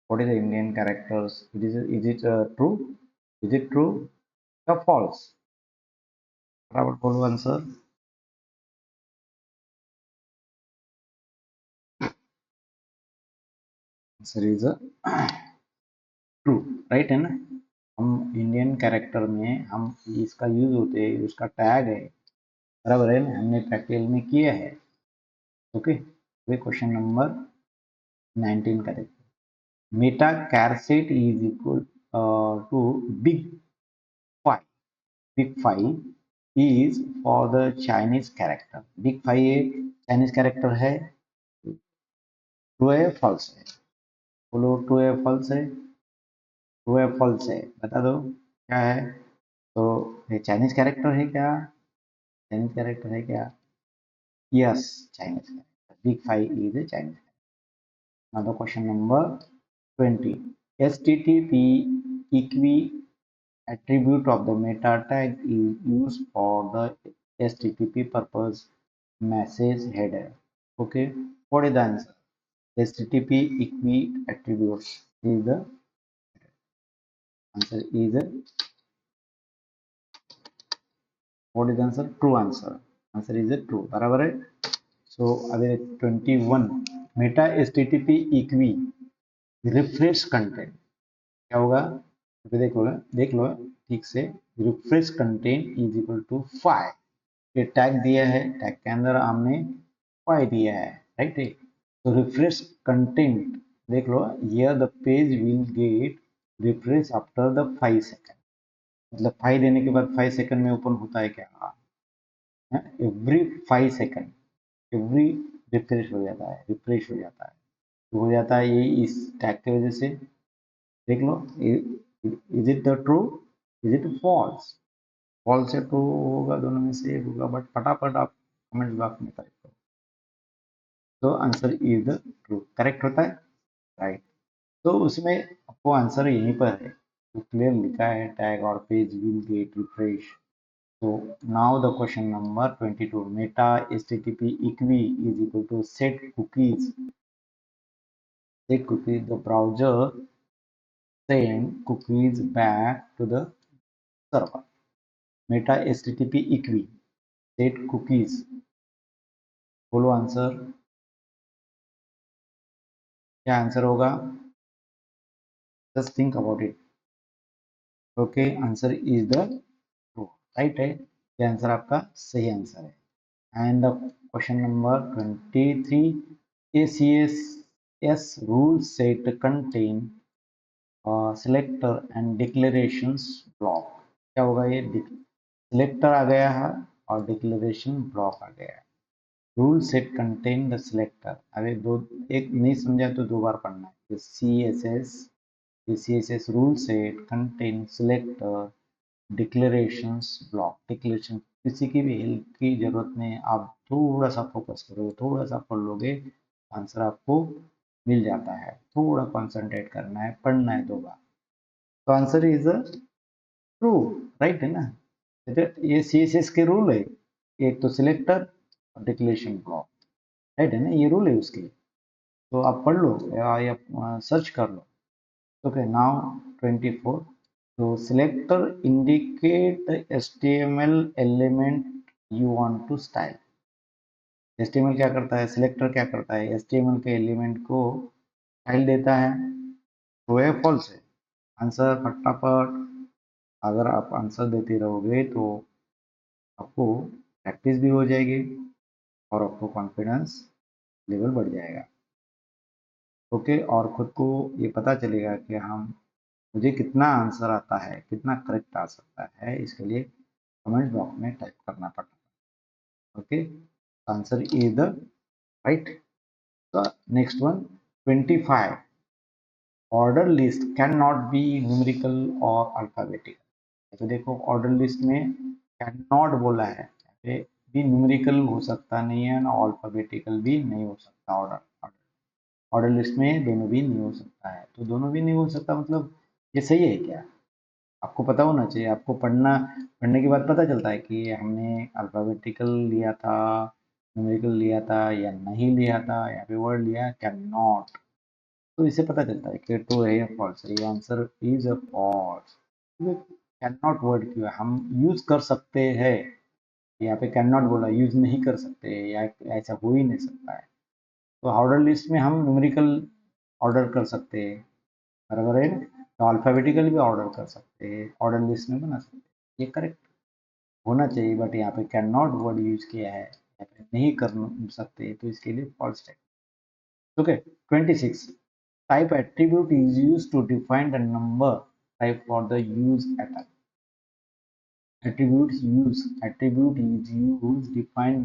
What is the Indian characters? Is it true? Is it true or false? फटाफट बोलो answer. Answer is true. Right है ना. हम Indian character में हम इसका use होते हैं, उसका टैग है, बराबर है ना. हमने प्रैक्टिकल में किया है. ओके. वे क्वेश्चन नंबर 19 का देखते हैं. Meta charset is equal to big five. Big five is for the Chinese character. Big five Chinese character है. ट्रू है फॉल्स है? बोलो ट्रू है फॉल्स है. ट्रू है फॉल्स है बता दो. क्या है? तो ये चाइनीज कैरेक्टर है क्या? चाइनीज कैरेक्टर है क्या? Yes, Chinese character. Big five is a Chinese. Now question number 20. HTTP equi attribute of the meta tag is used for the HTTP purpose message header. Okay, what is the answer? HTTP equi attributes is the answer is what is the answer? True answer. Answer is a true. बराबर है. So अभी 21. Meta HTTP equi refresh content. क्या होगा? तो देख लो ठीक से. Refresh content is equal to 5. ये टैग दिया है, टैग के अंदर हमने 5 दिया है, राइट है. तो रिफ्रेश कंटेंट देख लो. Here the page will get refresh after the 5 second. मतलब 5 देने के बाद 5 सेकंड में ओपन होता है क्या? हाँ. एवरी 5 सेकंड एवरी रिफ्रेश हो जाता है, रिफ्रेश हो जाता है. तो हो जाता है ये इस टैग की वजह से. देख लो. Is it the true? Is it false? False से ट्रू होगा, दोनों में से एक होगा. बट फटाफट आप कमेंट बॉक्स में टाइप करो. तो answer is the true, correct होता है, राइट। तो उसमें आपको आंसर यहीं पर है, तो क्लियर लिखा है टैग और page will get refresh. So now the question number 22. Meta HTTP equi is equal to set cookies. Set cookies. The browser send cookies back to the server. Meta HTTP equi. Set cookies. बोलो answer, क्या answer होगा? Just think about it. Okay, answer is the true. Right है, ये answer आपका सही answer है। And the question number 23. ACS rule set contain selector and declarations block. क्या होगा ये? सिलेक्टर आ गया है और डिक्लेरेशन ब्लॉक आ गया है। Rule set contain the selector, अरे दो, एक नहीं समझा तो दो बार पढ़ना है। CSS rule set contain selector declarations block. Declaration किसी की भी हेल्प की जरूरत नहीं है, आप थोड़ा सा फोकस करोगे, थोड़ा सा पढ़ लोगे, आंसर आपको मिल जाता है। थोड़ा कंसंट्रेट करना है, पढ़ना है दो बार, तो आंसर इज ट्रू, राइट है ना। ये CSS के रूल है, एक तो सिलेक्टर और डिक्लेरेशन ब्लॉक, राइट है ना, ये रूल है उसके। तो आप पढ़ लो या सर्च कर लो। Okay, now 24। तो selector indicate the HTML element you want to style. HTML क्या करता है, सिलेक्टर क्या करता है, HTML के एलिमेंट को स्टाइल देता है। ट्रू है फॉल्स है? आंसर फटाफट, अगर आप आंसर देते रहोगे तो आपको प्रैक्टिस भी हो जाएगी और आपको कॉन्फिडेंस लेवल बढ़ जाएगा। ओके, और खुद को ये पता चलेगा कि हम, मुझे कितना आंसर आता है, कितना करेक्ट आ सकता है, इसके लिए कमेंट बॉक्स में टाइप करना पड़ता है। Okay, answer is the right. Next one 25। Order list can not be numerical और अल्फाबेटिकल। तो देखो, ऑर्डर लिस्ट में कैन नॉट बोला है, भी न्यूमेरिकल हो सकता नहीं है ना अल्फाबेटिकल भी नहीं हो सकता। ऑर्डर ऑर्डर लिस्ट में दोनों भी नहीं हो सकता है, तो दोनों भी नहीं हो सकता मतलब ये सही है क्या? आपको पता होना चाहिए, आपको पढ़ने के बाद पता चलता है कि हमने अल्फाबेटिकल लिया था, न्यूमेरिकल लिया था या नहीं लिया था, या फिर वर्ड लिया कैन नॉट। तो इससे पता चलता है कि ट्रू है या फॉल्स है। ये answer is a false. Can not word क्यों है? हम यूज कर सकते हैं, यहाँ पे कैन नॉट बोला, यूज नहीं कर सकते, या ऐसा हो ही नहीं सकता है। तो ऑर्डर लिस्ट में हम न्यूमेरिकल ऑर्डर कर सकते हैं, बराबर है ना, तो अल्फाबेटिकल भी ऑर्डर कर सकते हैं, ऑर्डर लिस्ट में बना सकते हैं, ये करेक्ट होना चाहिए। बट यहाँ पे कैन नॉट वर्ड यूज किया है, यहाँ पे नहीं कर सकते, तो इसके लिए फॉल्स है। Okay, 26। Type attribute is used to define the number type for the use atom. Attribute is used define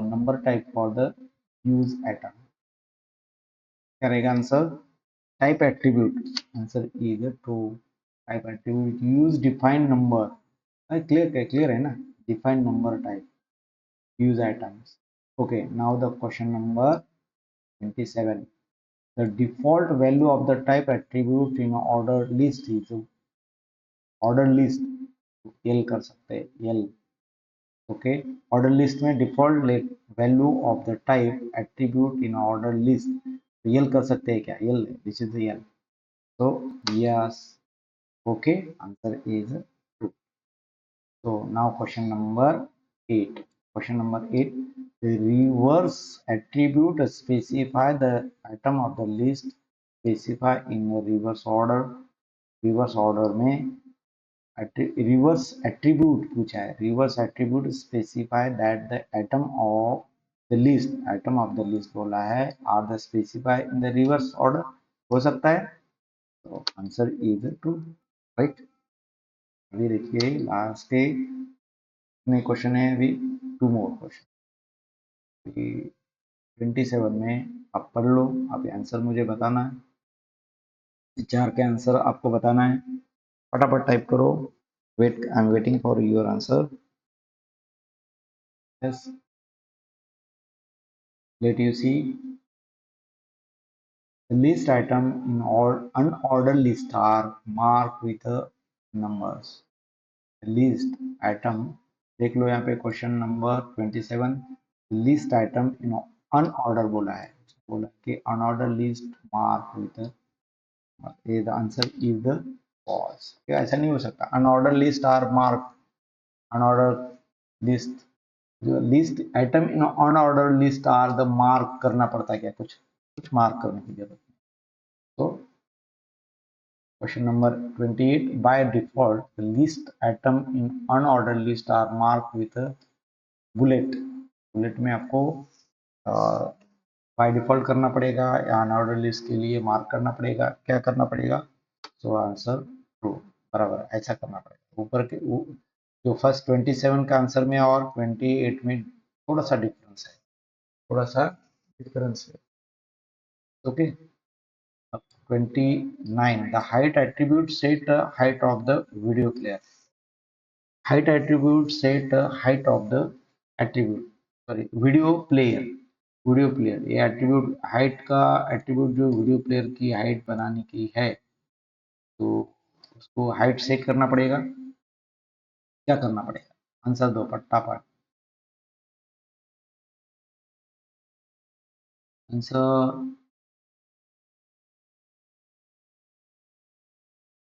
number type for the use atom. क्या रहेगा answer? Type attribute, answer is true. Type attribute use define number, clear है ना, define number type use atoms. Okay, now the question number 27. The default value of the type attribute in order list is order list, L कर सकते हैं, L. Okay, order list में default value of the type attribute in order list, L कर सकते हैं क्या? L, this is the L, तो yes. Okay, answer is true. So now question number 8. Question number 8. The reverse attribute specify the item of the list specify in a reverse order. Reverse order में reverse attribute पूछा है। Reverse attribute specify that the item of the list, item of the list बोला है, are the specify in the reverse order, हो सकता है, तो answer is true, right. अभी देखिए लास्ट के कितने क्वेश्चन है अभी, 2 मोर क्वेश्चन। 27 में आप पढ़ लो, आप आंसर मुझे बताना है, 4 के आंसर आपको बताना है, फटाफट टाइप करो। Wait, I am waiting for your answer. Yes, let you see the list item in all unordered list are marked with numbers. List item देख लो यहाँ पे question number 27 list item in unorder बोला है, बोला कि unorder list mark with the answer is the false. ऐसा नहीं हो सकता, unorder list are mark, unorder list जो list item in unorder list are the mark करना पड़ता है क्या, कुछ कुछ मार्क करने की जरूरत नहीं। तो question number 28 by default the list item in unordered list are marked with a bullet. Bullet में आपको बाय डिफॉल्ट करना पड़ेगा या अनऑर्डर लिस्ट के लिए मार्क करना पड़ेगा, क्या करना पड़ेगा? सो आंसर ट्रू, बराबर ऐसा करना पड़ेगा। ऊपर के जो फर्स्ट 27 का आंसर में और 28 में थोड़ा सा डिफरेंस है, थोड़ा सा डिफरेंस है। Okay, 29 the height attribute set the height of the video player। height attribute set the height of the attribute, sorry video player, video player ये एट्रीब्यूट हाइट का एट्रीब्यूट जो वीडियो प्लेयर की height बनाने की है, तो उसको हाइट सेट करना पड़ेगा। क्या करना पड़ेगा? आंसर दो फटाफट, आंसर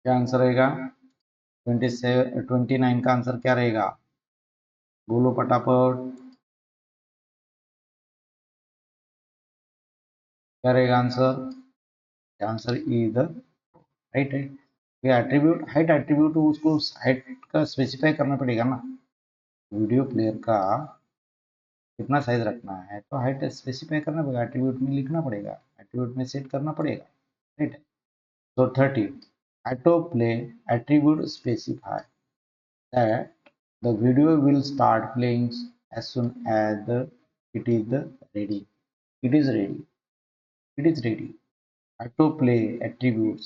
क्या आंसर रहेगा? 29 का आंसर क्या रहेगा? बोलो फटाफट, क्या रहेगा answer? Answer is the right है। ये एट्रीब्यूट हाइट एट्रीब्यूट उसको हाइट का स्पेसिफाई करना पड़ेगा ना, वीडियो प्लेयर का कितना साइज रखना है तो हाइट स्पेसिफाई करना पड़ेगा, एट्रीब्यूट में लिखना पड़ेगा, एट्रीब्यूट में सेट करना पड़ेगा, right. So 30 autoplay attribute specify that the video will start playing as soon as it is ready. It is ready. It is ready. Autoplay attribute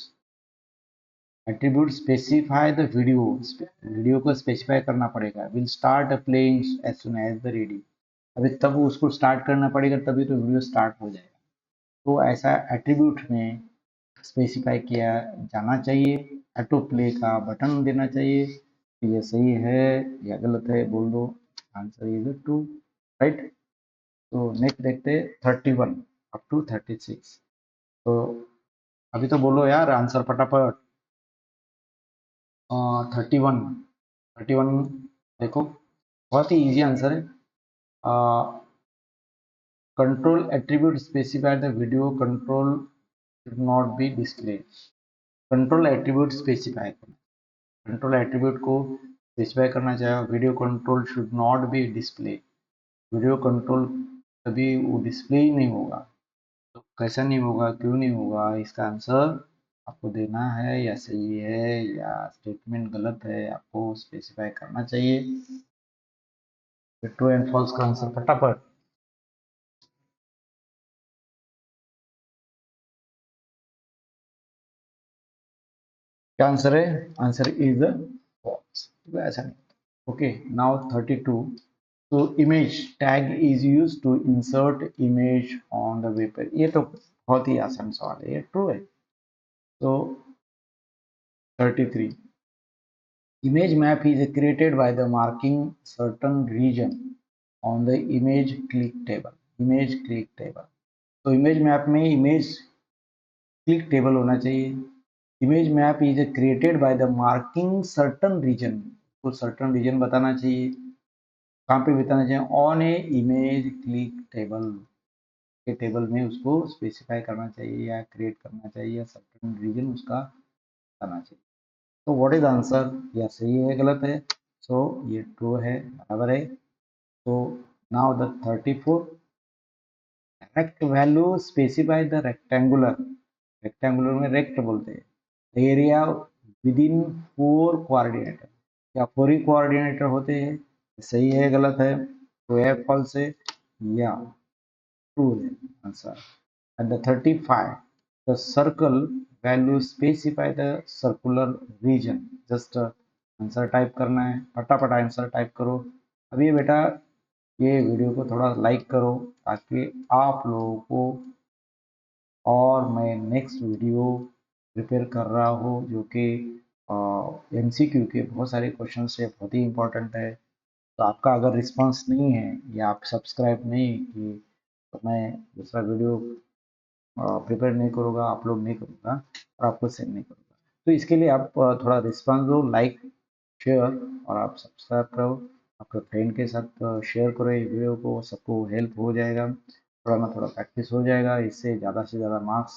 specify the video को specify करना पड़ेगा, will start playing as soon as the ready। अभी तब उसको start करना पड़ेगा तभी तो वीडियो स्टार्ट हो जाएगा। तो ऐसा एट्रीब्यूट में स्पेसिफाई किया जाना चाहिए, ऑटो प्ले का बटन देना चाहिए। तो ये सही है या गलत है बोल दो, आंसर इज ट्रू, राइट। तो नेक्स्ट देखते 31 अप टू 36। तो अभी तो बोलो यार आंसर फटाफट। 31 31 देखो बहुत ही इजी आंसर है। Control attribute specify the video control should not be display. Control attribute specify करना, कंट्रोल एट्रीब्यूट को स्पेसिफाई करना चाहिए, video control should not be display, video control कभी वो डिस्प्ले ही नहीं होगा। तो कैसा नहीं होगा, क्यों नहीं होगा, इसका आंसर आपको देना है, या सही है या स्टेटमेंट गलत है आपको स्पेसिफाई करना चाहिए। ट्रू एंड फॉल्स का आंसर फटाफट, क्या आंसर है? आंसर इज फॉल्स, ऐसा नहीं। Okay now 32। तो image tag is use to insert image on the web page, ये तो बहुत ही आसान सवाल है, ये ट्रू है। तो 33 image map is created by the marking certain region on the image click table, image click table। तो इमेज मैप में इमेज क्लिक टेबल होना चाहिए। Image map is created by the marking certain region, को certain region बताना चाहिए, कहाँ पे बताना चाहिए? On a image click table के टेबल में उसको स्पेसिफाई करना चाहिए या क्रिएट करना चाहिए, या सर्टेन रीजन उसका करना चाहिए। तो व्हाट इज आंसर, या सही है गलत है? सो ये ट्रू है, बराबर है। तो now the 34 rect value specify the rectangular, rectangular में रेक्ट बोलते हैं एरिया विद इन 4 कोऑर्डिनेटर, या 4 ही कोऑर्डिनेटर होते हैं, सही है गलत है? तो है फॉल्स है या ट्रू है answer. And the 35, the circle value specify the circular region। Just answer type करना है, फटाफट आंसर टाइप करो। अब ये बेटा ये वीडियो को थोड़ा लाइक करो ताकि आप लोगों को, और मैं नेक्स्ट वीडियो प्रिपेयर कर रहा हूँ जो कि एमसीक्यू के बहुत सारे क्वेश्चन से बहुत ही इंपॉर्टेंट है। तो आपका अगर रिस्पांस नहीं है या आप सब्सक्राइब नहीं किए तो मैं दूसरा वीडियो प्रिपेयर नहीं करूँगा, अपलोड नहीं करूँगा और आपको सेंड नहीं करूँगा। तो इसके लिए आप थोड़ा रिस्पांस दो, लाइक, शेयर और आप सब्सक्राइब करो, आपके फ्रेंड के साथ शेयर करो ये वीडियो को, सबको हेल्प हो जाएगा, थोड़ा ना थोड़ा प्रैक्टिस हो जाएगा, इससे ज़्यादा से ज़्यादा मार्क्स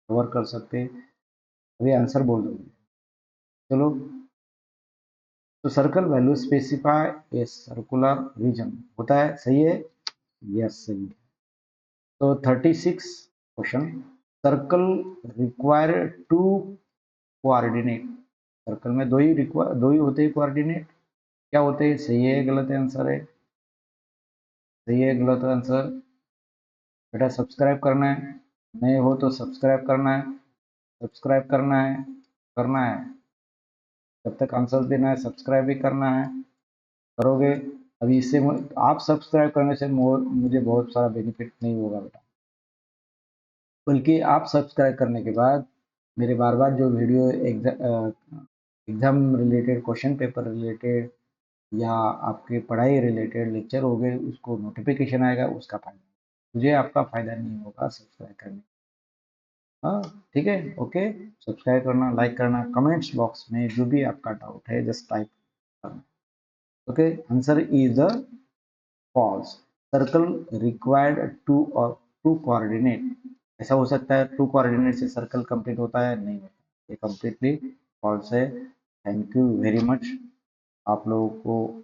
कवर कर सकते। अभी आंसर बोल दो चलो। तो circle value specify a circular region होता है, सही है? यस, सही है। तो 36 question, circle require two coordinate. सर्कल में दो ही होते हैं कोऑर्डिनेट, क्या होते हैं? सही है, गलत आंसर है? सही है, गलत आंसर? बेटा सब्सक्राइब करना है, नए हो तो सब्सक्राइब करना है, सब्सक्राइब करना है, करना है, जब तक आंसर देना है सब्सक्राइब भी करना है, करोगे? अभी इससे आप सब्सक्राइब करने से मुझे बहुत सारा बेनिफिट नहीं होगा बेटा, बल्कि आप सब्सक्राइब करने के बाद मेरे बार बार जो video exam related, question paper related या आपके पढ़ाई रिलेटेड लेक्चर हो गए, उसको नोटिफिकेशन आएगा, उसका फायदा मुझे, आपका फायदा नहीं होगा सब्सक्राइब करने। हाँ, ठीक है, ओके। सब्सक्राइब करना, लाइक करना, कमेंट्स बॉक्स में जो भी आपका डाउट है जस्ट टाइप करना। Okay, answer is the false. Circle required two और टू कोऑर्डिनेट, ऐसा हो सकता है टू कोऑर्डिनेट से सर्कल कंप्लीट होता है? नहीं होता, ये कंप्लीटली फॉल्स है। थैंक यू वेरी मच आप लोगों को